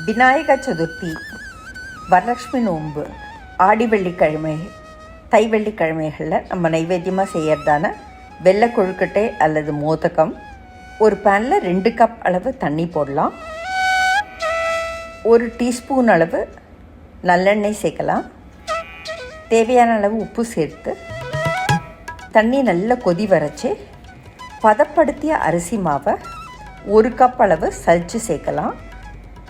விநாயக சதுர்த்தி, வரலட்சுமி நோன்பு, ஆடி வெள்ளிக்கிழமை, தை வெள்ளிக்கிழமைகளில் நம்ம நைவேத்தியமாக செய்கிறதான வெள்ளை கொழுக்கட்டை அல்லது மோதகம். ஒரு பேனில் 2 கப் அளவு தண்ணி போடலாம். 1 டீஸ்பூன் அளவு நல்லெண்ணெய் சேர்க்கலாம். தேவையான அளவு உப்பு சேர்த்து தண்ணி நல்லா கொதி வரைச்சி பதப்படுத்திய அரிசி மாவை 1 கப் அளவு சலித்து சேர்க்கலாம்.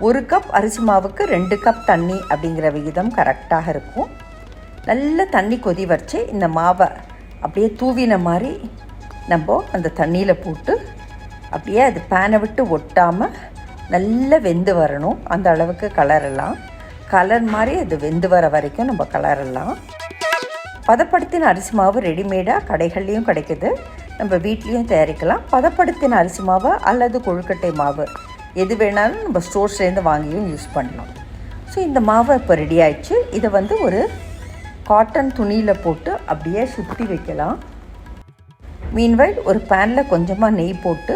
1 கப் அரிசி மாவுக்கு 2 கப் தண்ணி அப்படிங்கிற விகிதம் கரெக்டாக இருக்கும். நல்ல தண்ணி கொதி வரைச்சி இந்த மாவை அப்படியே தூவின மாதிரி நம்ம அந்த தண்ணியில் போட்டு அப்படியே அது பேனை விட்டு ஒட்டாமல் நல்லா வெந்து வரணும். அந்த அளவுக்கு கலரெல்லாம் கலர் மாதிரி அது வெந்து வர வரைக்கும் நம்ம கலரெல்லாம். பதப்படுத்தின அரிசி மாவு ரெடிமேடாக கடைகள்லேயும் கிடைக்குது, நம்ம வீட்லேயும் தயாரிக்கலாம். பதப்படுத்தின அரிசி மாவு அல்லது கொழுக்கட்டை மாவு எது வேணாலும் நம்ம ஸ்டோர்ஸ்லேருந்து வாங்கியும் யூஸ் பண்ணலாம். ஸோ இந்த மாவை இப்போ ரெடி ஆகிடுச்சு. இதை ஒரு காட்டன் துணியில் போட்டு அப்படியே சுற்றி வைக்கலாம். மீன்வைல் ஒரு பேனில் கொஞ்சமாக நெய் போட்டு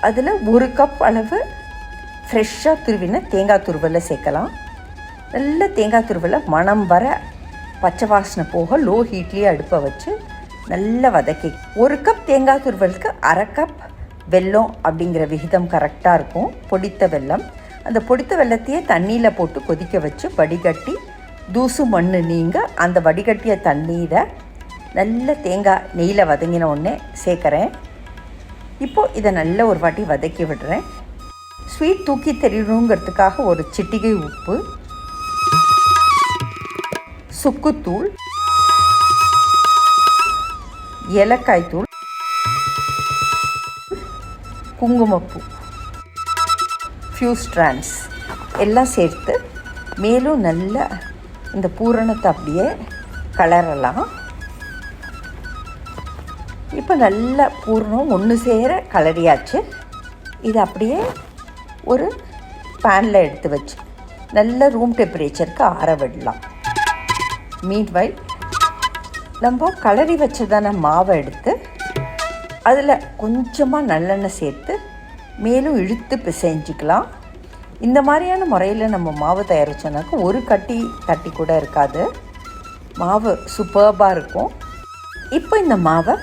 அதில் 1 கப் அளவு ஃப்ரெஷ்ஷாக துருவின தேங்காய் துருவலை சேர்க்கலாம். நல்ல தேங்காய் துருவலை மணம் வர பச்சை வாசனை போக லோ ஹீட்லேயே அடுப்பை வச்சு நல்லா வதக்கி 1 கப் தேங்காய் துருவலுக்கு 1/2 கப் வெல்லம் அப்படிங்கிற விகிதம் கரெக்டாக இருக்கும். பொடித்த வெல்லம். அந்த பொடித்த வெல்லத்தையே தண்ணியில் போட்டு கொதிக்க வச்சு வடிகட்டி தூசு மண் நீங்க அந்த வடிகட்டிய தண்ணீரை நல்ல தேங்காய் நெய்யில் வதங்கின உடனே சேர்க்குறேன். இப்போது இதை நல்ல ஒரு வாட்டி வதக்கி விடுறேன். ஸ்வீட் தூக்கி தெரியணுங்கிறதுக்காக 1 சிட்டிகை உப்பு, சுக்குத்தூள், ஏலக்காய் தூள், குங்குமப்பூ, ஃபியூ ஸ்ட்ராண்ட்ஸ் எல்லாம் சேர்த்து மேலும் நல்லா இந்த பூரணத்தை அப்படியே கலரலாம். இப்போ நல்ல பூரணம் ஒன்று சேர கலரியாச்சு. இது அப்படியே ஒரு பேனில் எடுத்து வச்சு நல்ல ரூம் டெம்பரேச்சருக்கு ஆற விடலாம். மீன்வைல் நம்ம கலரி வச்சதான மாவை எடுத்து அதில் கொஞ்சமாக நல்லெண்ணெய் சேர்த்து மேலும் இழுத்து பிசைஞ்சிக்கலாம். இந்த மாதிரியான முறையில் நம்ம மாவு தயாரித்தோன்னாக்கா ஒரு கட்டி தட்டி கூட இருக்காது, மாவு சூப்பர்பாக இருக்கும். இப்போ இந்த மாவை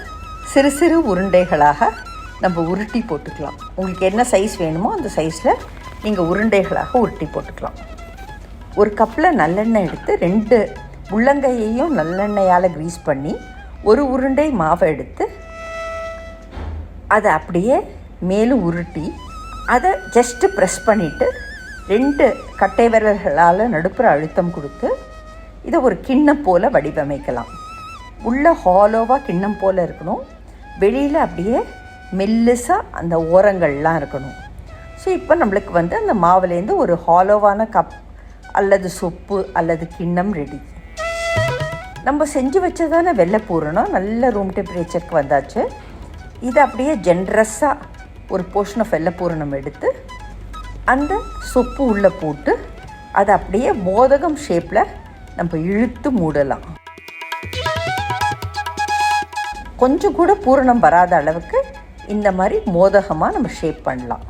சிறு சிறு உருண்டைகளாக நம்ம உருட்டி போட்டுக்கலாம். உங்களுக்கு என்ன சைஸ் வேணுமோ அந்த சைஸில் நீங்கள் உருண்டைகளாக உருட்டி போட்டுக்கலாம். 1 கப்பில் நல்லெண்ணெய் எடுத்து 2 உள்ளங்கையையும் நல்லெண்ணெயால் க்ரீஸ் பண்ணி 1 உருண்டை மாவை எடுத்து அதை அப்படியே மேலும் உருட்டி அதை ஜஸ்ட்டு ப்ரெஸ் பண்ணிவிட்டு 2 கட்டை விரல்களால் நடுப்புற அழுத்தம் கொடுத்து இதை ஒரு கிண்ணம் போல் வடிவமைக்கலாம். உள்ளே ஹாலோவாக கிண்ணம் போல் இருக்கணும், வெளியில் அப்படியே மெல்லிசாக அந்த ஓரங்கள்லாம் இருக்கணும். ஸோ இப்போ நம்மளுக்கு அந்த மாவுலேருந்து ஒரு ஹாலோவான கப் அல்லது சொப்பு அல்லது கிண்ணம் ரெடி. நம்ம செஞ்சு வச்சதான வெள்ளை பூரணம் நல்ல ரூம் டெம்பரேச்சருக்கு வந்தாச்சு. இதை அப்படியே ஜென்ரஸாக ஒரு போர்ஷன் ஆஃப் வெள்ளை பூரணம் எடுத்து அந்த சொப்பு உள்ளே போட்டு அதை அப்படியே மோதகம் ஷேப்பில் நம்ம இழுத்து மூடலாம். கொஞ்சம் கூட பூரணம் வராத அளவுக்கு இந்த மாதிரி மோதகமாக நம்ம ஷேப் பண்ணலாம்.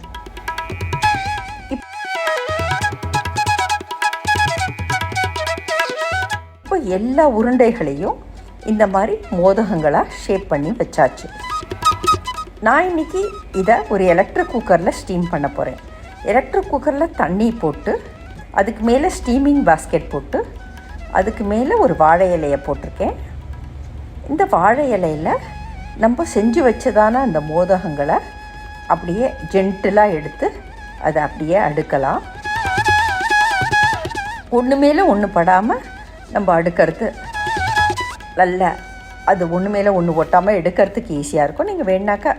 இப்போ எல்லா உருண்டைகளையும் இந்த மாதிரி மோதகங்களாக ஷேப் பண்ணி வச்சாச்சு. நான் இன்றைக்கி இதை ஒரு எலக்ட்ரிக் குக்கரில் ஸ்டீம் பண்ண போகிறேன். எலக்ட்ரிக் குக்கரில் தண்ணி போட்டு அதுக்கு மேலே ஸ்டீமிங் பாஸ்கெட் போட்டு அதுக்கு மேலே ஒரு வாழை இலையை போட்டிருக்கேன். இந்த வாழை இலையில் நம்ம செஞ்சு வச்சதான அந்த மோதகங்களை அப்படியே ஜென்டிலாக எடுத்து அதை அப்படியே அடுக்கலாம். ஒன்று மேலே ஒன்று படாமல் நம்ம அடுக்கிறது நல்ல அது ஒன்று மேலே ஒன்று ஒட்டாமல் எடுக்கிறதுக்கு ஈஸியாக இருக்கும். நீங்கள் வேணாக்கா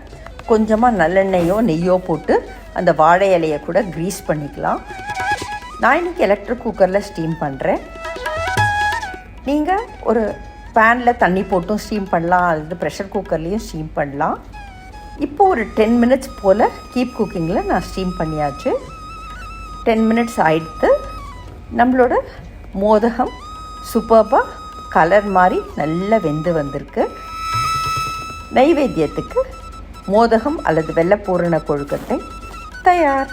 கொஞ்சமாக நல்லெண்ணெயோ நெய்யோ போட்டு அந்த வாழை இலையை கூட க்ரீஸ் பண்ணிக்கலாம். நான் இன்றைக்கி எலக்ட்ரிக் குக்கரில் ஸ்டீம் பண்ணுறேன். நீங்கள் ஒரு பேனில் தண்ணி போட்டும் ஸ்டீம் பண்ணலாம், அல்லது ப்ரெஷர் குக்கர்லேயும் ஸ்டீம் பண்ணலாம். இப்போது ஒரு 10 மினிட்ஸ் போல் கீப் குக்கிங்கில் நான் ஸ்டீம் பண்ணியாச்சு. 10 மினிட்ஸ் ஆகிடுத்து. நம்மளோட மோதகம் சூப்பர்பாக கலர் மாதிரி நல்லா வெந்து வந்திருக்கு. நைவேத்தியத்துக்கு மோதகம் அல்லது வெள்ளை பூரண கொழுக்கட்டை தயார்.